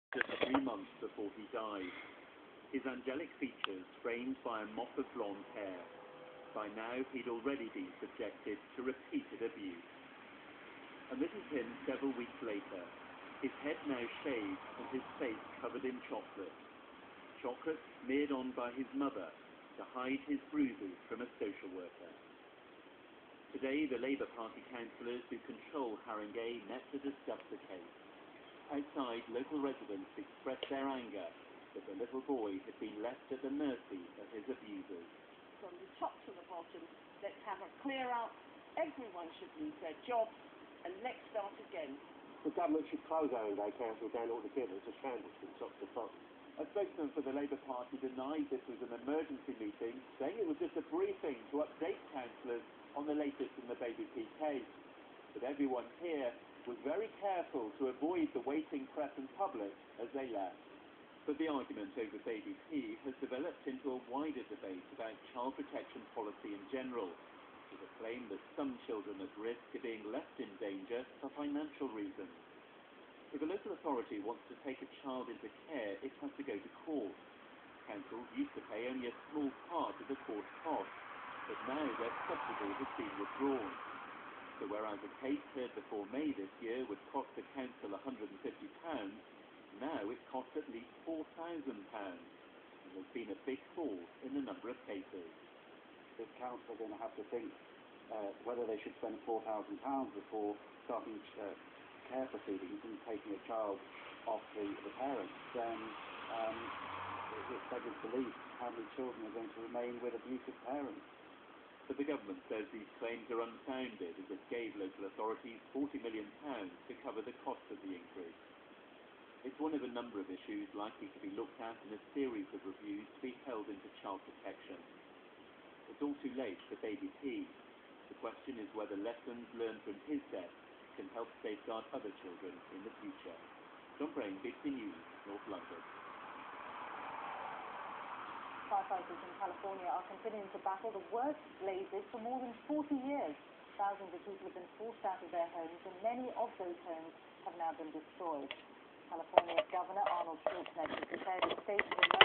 just 3 months before he died. His angelic features framed by a mop of blonde hair. By now, he'd already been subjected to repeated abuse. And this is him several weeks later, his head now shaved and his face covered in chocolate. Chocolate smeared on by his mother to hide his bruises from a social worker. Today, the Labour Party councillors who control Haringey met to discuss the case. Outside, local residents expressed their anger that the little boy had been left at the mercy of his abusers. From the top to the bottom, let's have a clear out. Everyone should lose their jobs, and let's start again. The government should close Haringey Council down altogether. It's a shambles from top to bottom. A spokesman for the Labour Party denied this was an emergency meeting, saying it was just a briefing to update councillors on the latest in the Baby P case. But everyone here was very careful to avoid the waiting press and public as they left. But the argument over Baby P has developed into a wider debate about child protection policy in general, with a claim that some children at risk are being left in danger for financial reasons. If a local authority wants to take a child into care, it has to go to court. Councils used to pay only a small part of the court cost, but now their subsidy has been withdrawn. So whereas a case heard before May this year would cost the council £150, now it costs at least £4,000, and there's been a big fall in the number of cases. The council are going to have to think whether they should spend £4,000 before starting care proceedings and taking a child off the parents. Then it beggars belief how many children are going to remain with abusive parents. But the government says these claims are unfounded, as it gave local authorities £40 million to cover the cost of the increase. It's one of a number of issues likely to be looked at in a series of reviews to be held into child protection. It's all too late for Baby P. The question is whether lessons learned from his death can help safeguard other children in the future. John Brain, BBC News, North London. Firefighters in California are continuing to battle the worst blazes for more than 40 years. Thousands of people have been forced out of their homes, and many of those homes have now been destroyed. California Governor Arnold Schwarzenegger declared a state of emergency.